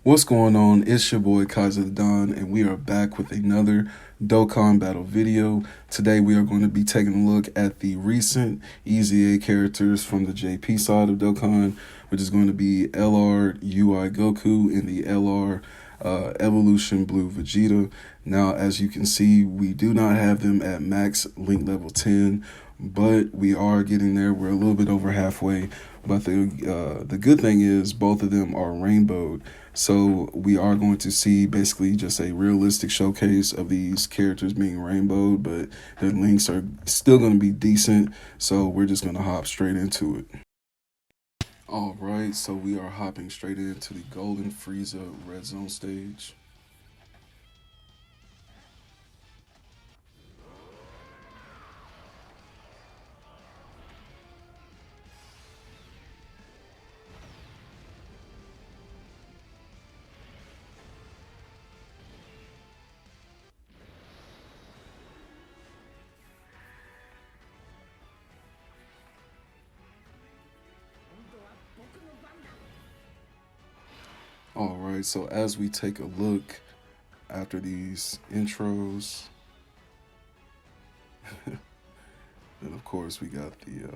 What's going on? It's your boy Kaiser the Don, and we are back with another Dokkan battle video. Today we are going to be taking a look at the recent EZA characters from the JP side of Dokkan, which is going to be LR UI Goku and the LR Evolution Blue Vegeta. Now, as you can see, we do not have them at max link level 10, but we are getting there. We're a little bit over halfway. But the good thing is both of them are rainbowed. So we are going to see basically just a realistic showcase of these characters being rainbowed, but their links are still going to be decent. So we're just going to hop straight into it. All right, so we are hopping straight into the Golden Frieza red zone stage. All right, so as we take a look after these intros, and of course we got the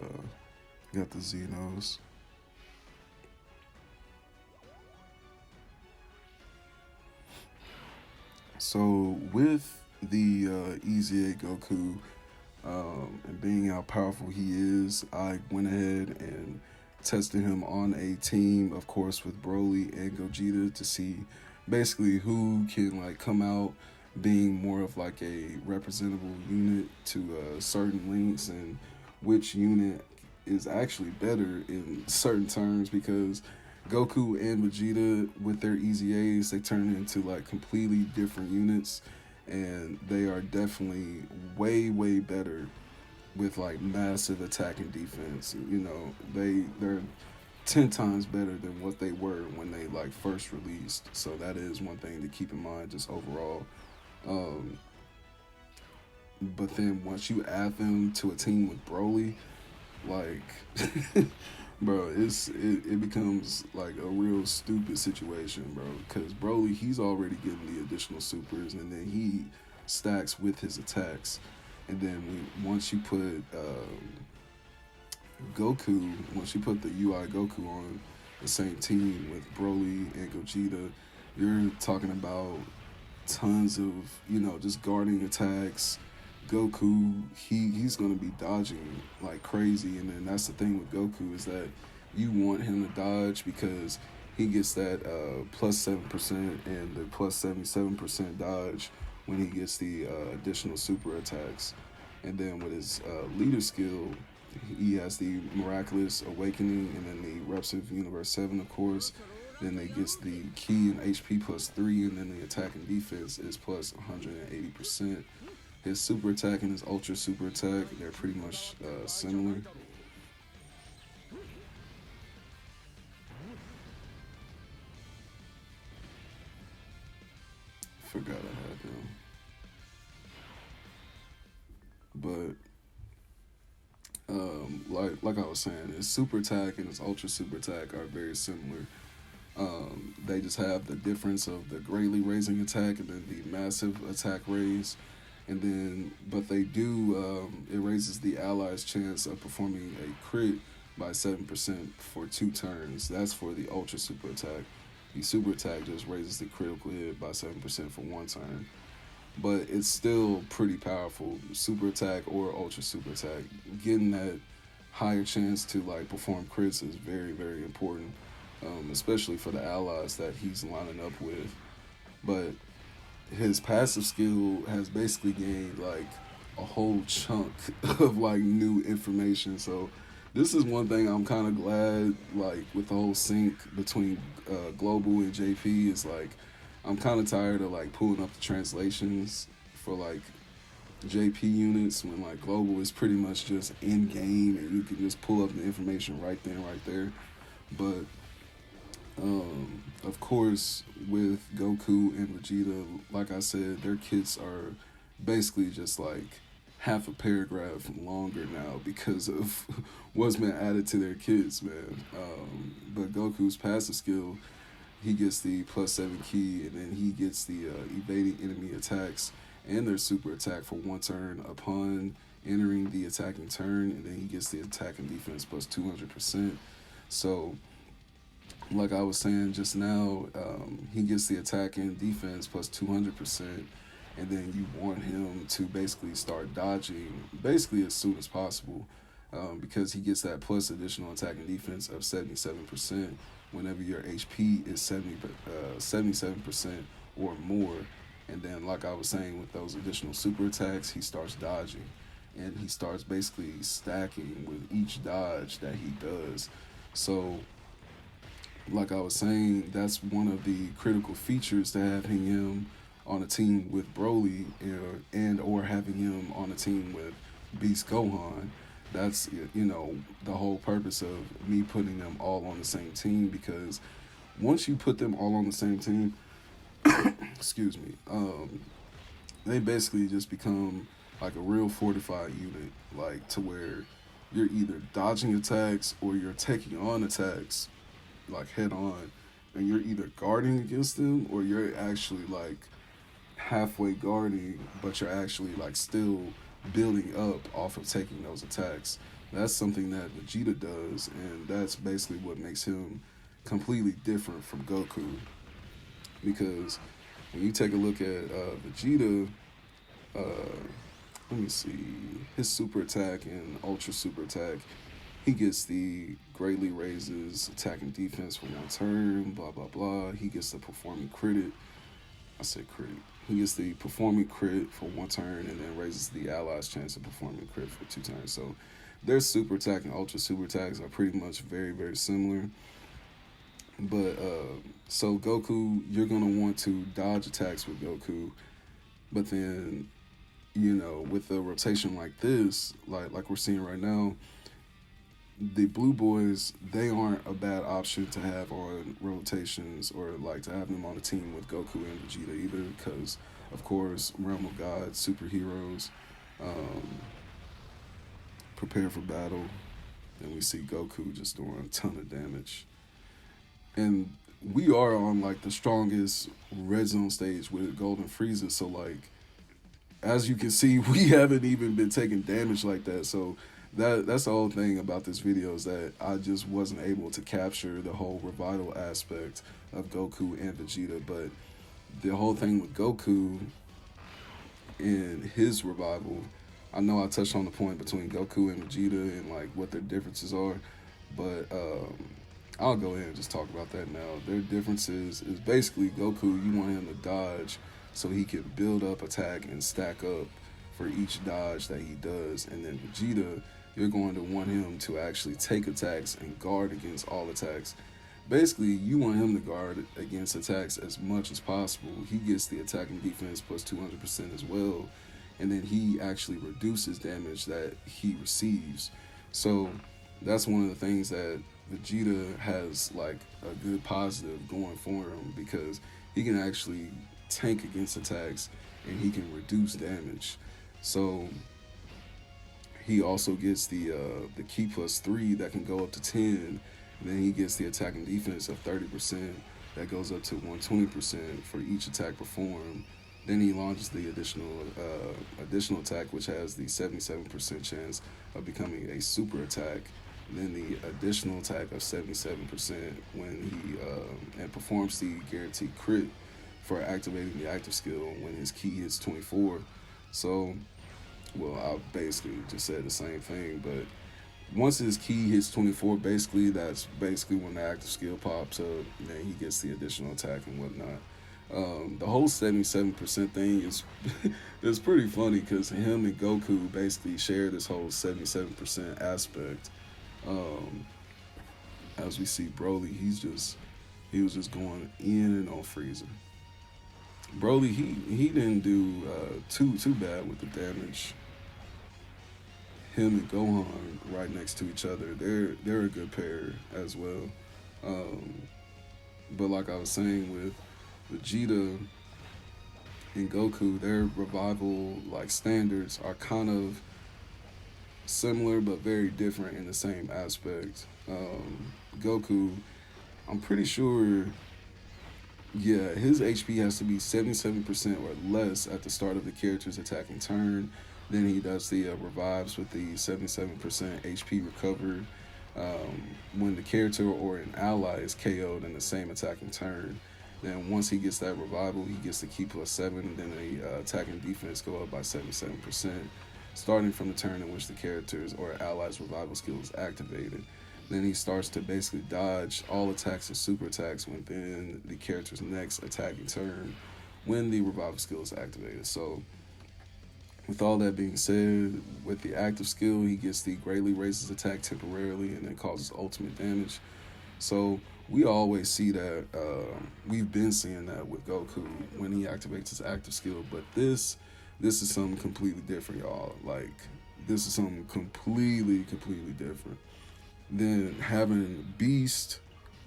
Xenos. So with the EZA Goku and being how powerful he is, I went ahead and tested him on a team, of course, with Broly and Gogeta to see basically who can like come out being more of like a representable unit to certain links and which unit is actually better in certain terms because Goku and Vegeta with their EZAs they turn into like completely different units and they are definitely way better with like massive attack and defense. You know, they're 10 times better than what they were when they like first released. So that is one thing to keep in mind just overall. Um, but then once you add them to a team with Broly, like bro, it becomes like a real stupid situation, bro. Because Broly, he's already getting the additional supers, and then he stacks with his attacks. And then once you put Goku, once you put the UI Goku on the same team with Broly and Gogeta, you're talking about tons of just guarding attacks. Goku, he's gonna be dodging like crazy, and then that's the thing with Goku is that you want him to dodge because he gets that +7% and the +77% dodge when he gets the additional super attacks, and then with his leader skill, he has the miraculous awakening, and then the Repsive Universe 7, of course. Then they gets the key and HP +3, and then the attack and defense is plus 180%. His super attack and his ultra super attack, they're pretty much similar. Forgot I had them. But like I was saying, his super attack and his ultra super attack are very similar. They just have the difference of the greatly raising attack and then the massive attack raise. And then, but they do, it raises the ally's chance of performing a crit by 7% for 2 turns. That's for the ultra super attack. The super attack just raises the critical hit by 7% for 1 turn. But it's still pretty powerful. Super attack or ultra super attack. Getting that higher chance to like perform crits is very important, especially for the allies that he's lining up with. But his passive skill has basically gained like a whole chunk of like new information. So this is one thing I'm kind of glad like with the whole sync between Global and JP is like I'm kind of tired of like pulling up the translations for like JP units when like Global is pretty much just in game and you can just pull up the information right then right there. But of course, with Goku and Vegeta, like I said, their kits are basically just like half a paragraph longer now because of what's been added to their kits, man. But Goku's passive skill he gets the +7 key, and then he gets the evading enemy attacks and their super attack for 1 turn upon entering the attacking turn, and then he gets the attack and defense +200%. So, like I was saying just now, he gets the attack and defense +200%, and then you want him to basically start dodging basically as soon as possible, because he gets that plus additional attack and defense of 77% whenever your HP is 77% or more. And then, like I was saying, with those additional super attacks, he starts dodging, and he starts basically stacking with each dodge that he does. So, like I was saying, that's one of the critical features to having him on a team with Broly, and or having him on a team with Beast Gohan. That's, the whole purpose of me putting them all on the same team, because once you put them all on the same team, excuse me, they basically just become like a real fortified unit, like to where you're either dodging attacks or you're taking on attacks like head on, and you're either guarding against them or you're actually like halfway guarding, but you're actually like still building up off of taking those attacks. That's something that Vegeta does, and that's basically what makes him completely different from Goku. Because when you take a look at Vegeta, uh, let me see, his super attack and ultra super attack, he gets the greatly raises attack and defense for 1 turn, blah blah blah. He gets the performing crit. I said crit. He gets the performing crit for 1 turn, and then raises the allies' chance of performing crit for 2 turns. So their super attack and ultra super attacks are pretty much very, very similar. But so Goku, you're gonna want to dodge attacks with Goku, but then, with a rotation like this, like we're seeing right now, the Blue Boys, they aren't a bad option to have on rotations, or like to have them on a team with Goku and Vegeta either, because of course Realm of God superheroes, um, prepare for battle, and we see Goku just doing a ton of damage. And we are on like the strongest red zone stage with Golden Frieza, so like as you can see, we haven't even been taking damage like that. So that's the whole thing about this video, is that I just wasn't able to capture the whole revival aspect of Goku and Vegeta. But the whole thing with Goku and his revival, I know I touched on the point between Goku and Vegeta and like what their differences are, but I'll go ahead and just talk about that now. Their differences is basically Goku, you want him to dodge so he can build up attack and stack up for each dodge that he does. And then Vegeta, you're going to want him to actually take attacks and guard against all attacks. Basically, you want him to guard against attacks as much as possible. He gets the attack and defense +200% as well, and then he actually reduces damage that he receives. So that's one of the things that Vegeta has like a good positive going for him, because he can actually tank against attacks and he can reduce damage. So he also gets the key +3 that can go up to 10. And then he gets the attack and defense of 30% that goes up to 120% for each attack performed. Then he launches the additional attack, which has the 77% chance of becoming a super attack. And then the additional attack of 77% when he and performs the guaranteed crit for activating the active skill when his key hits 24. So, well, I basically just said the same thing, but once his key hits 24, basically that's basically when the active skill pops up, and then he gets the additional attack and whatnot. The whole 77% thing is is pretty funny, because him and Goku basically share this whole 77% aspect. As we see Broly, he was just going in on Frieza. Broly, he didn't do too bad with the damage. Him and Gohan right next to each other, they're a good pair as well. But like I was saying, with Vegeta and Goku, their revival like standards are kind of similar but very different in the same aspect. Goku, I'm pretty sure Yeah, his HP has to be 77% or less at the start of the character's attacking turn. Then he does the revives with the 77% HP recovered when the character or an ally is KO'd in the same attacking turn. Then once he gets that revival, he gets the key +7, and then the attack and defense go up by 77%, starting from the turn in which the character's or ally's revival skill is activated. Then he starts to basically dodge all attacks and super attacks within the character's next attacking turn when the revival skill is activated. So, with all that being said, with the active skill, he gets the greatly raises attack temporarily and then causes ultimate damage. So, we always see that. We've been seeing that with Goku when he activates his active skill, but this is something completely different, y'all. Like, this is something completely different. Then having Beast,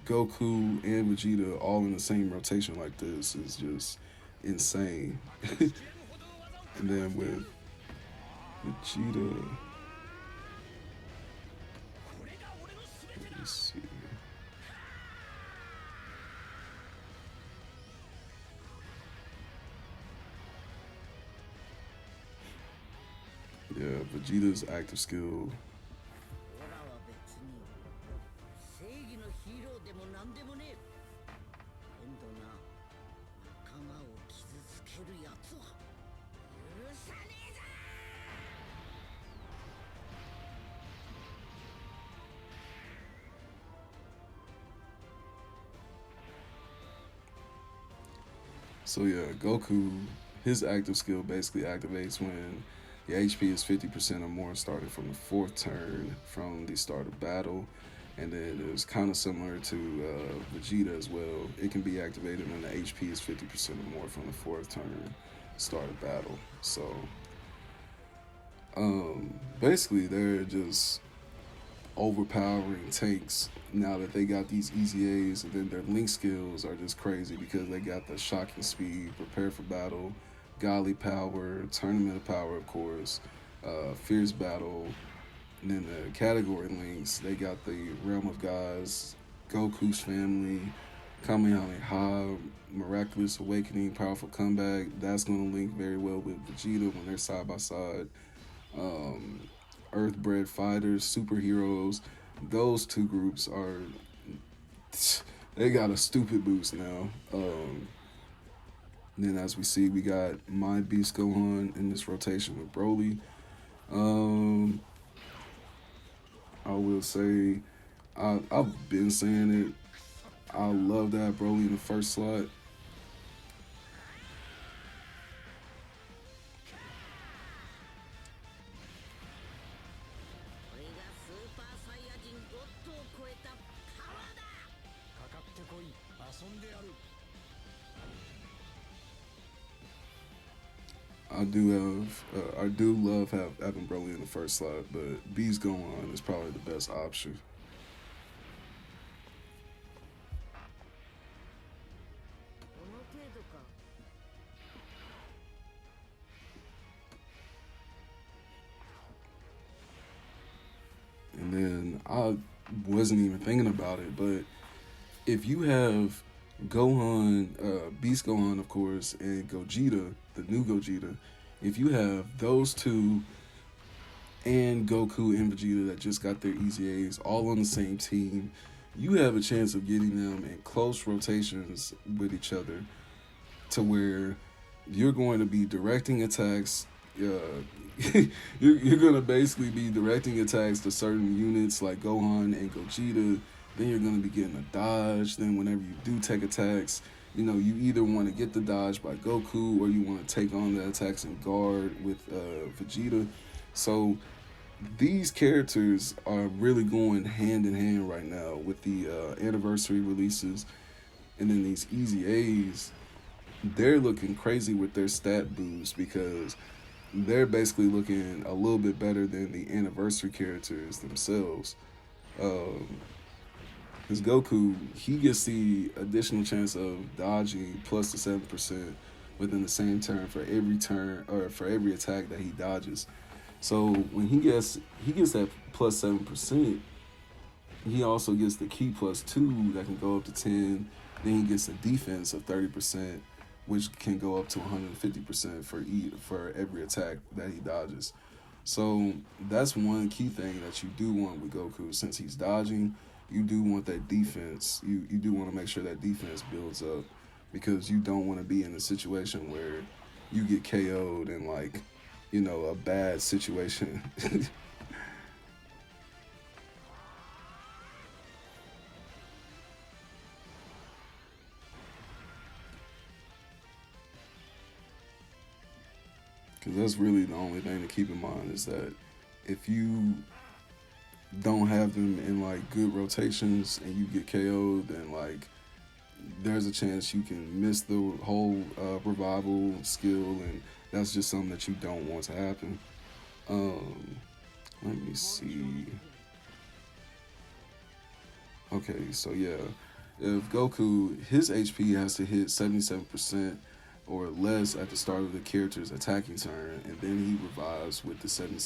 Goku, and Vegeta all in the same rotation like this is just insane. And then with Vegeta, let me see. Yeah, Vegeta's active skill. So yeah, Goku, his active skill basically activates when the HP is 50% or more starting from the fourth turn from the start of battle. And then it's kind of similar to Vegeta as well. It can be activated when the HP is 50% or more from the fourth turn start of battle. So basically, they're just overpowering tanks now that they got these easy A's, and then their link skills are just crazy because they got the shocking speed, prepare for battle, godly power, tournament of power, of course, fierce battle, and then the category links. They got the realm of gods, Goku's family, Kamehameha, miraculous awakening, powerful comeback. That's going to link very well with Vegeta when they're side by side. Earthbred fighters, superheroes. Those two groups are they got a stupid boost now. Then as we see, we got My Beast Gohan in this rotation with Broly. I will say I've been saying it. I love that Broly in the first slot. I do love having Broly in the first slot, but Beast Gohan is probably the best option. And then I wasn't even thinking about it, but if you have Gohan, Beast Gohan, of course, and Gogeta, the new Gogeta, if you have those two and Goku and Vegeta that just got their easy A's all on the same team, you have a chance of getting them in close rotations with each other to where you're going to be directing attacks. You're going to basically be directing attacks to certain units like Gohan and Gogeta. Then you're going to be getting a dodge. Then whenever you do take attacks, you know, you either want to get the dodge by Goku or you want to take on the attacks and guard with Vegeta. So these characters are really going hand in hand right now with the anniversary releases and then these easy A's. They're looking crazy with their stat boost because they're basically looking a little bit better than the anniversary characters themselves. Because Goku, he gets the additional chance of dodging plus the 7% within the same turn or for every attack that he dodges. So when he gets that plus 7%, he also gets the key +2 that can go up to 10. Then he gets a defense of 30%, which can go up to 150% for every attack that he dodges. So that's one key thing that you do want with Goku. Since he's dodging, you do want that defense. You do want to make sure that defense builds up, because you don't want to be in a situation where you get KO'd in, like, a bad situation. Because that's really the only thing to keep in mind, is that if you don't have them in like good rotations and you get KO'd, then like there's a chance you can miss the whole revival skill, and that's just something that you don't want to happen. Um, Let me see. Okay, so yeah, if Goku, his HP has to hit 77% or less at the start of the character's attacking turn, and then he revives with the 77%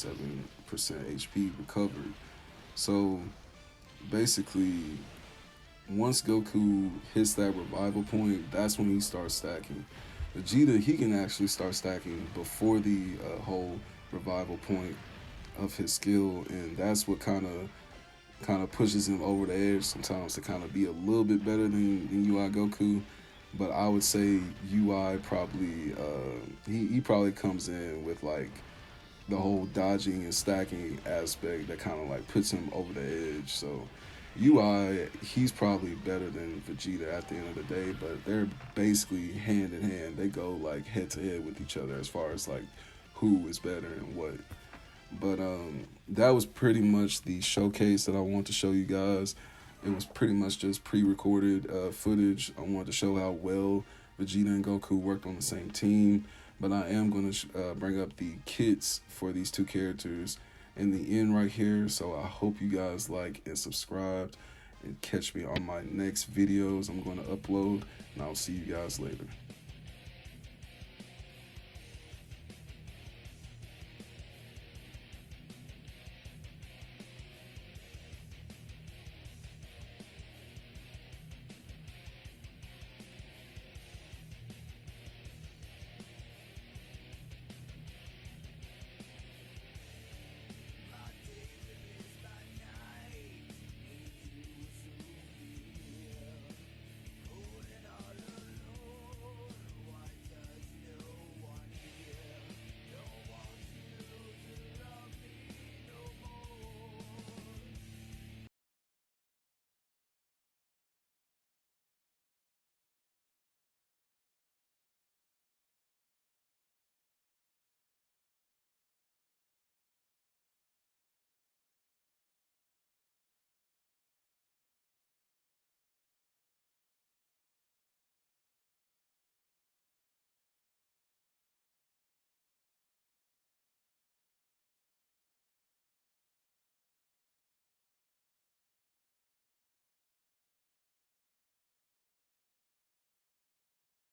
HP recovered. So basically, once Goku hits that revival point, that's when he starts stacking. Vegeta, he can actually start stacking before the whole revival point of his skill, and that's what kind of pushes him over the edge sometimes to kind of be a little bit better than UI Goku. But I would say UI probably he probably comes in with like the whole dodging and stacking aspect that kind of like puts him over the edge. So UI, he's probably better than Vegeta at the end of the day, but they're basically hand in hand. They go like head to head with each other as far as like who is better and what. But that was pretty much the showcase that I want to show you guys. It was pretty much just pre-recorded footage. I wanted to show how well Vegeta and Goku worked on the same team. But I am going to bring up the kits for these two characters in the end right here. So I hope you guys like and subscribed, and catch me on my next videos I'm going to upload. And I'll see you guys later.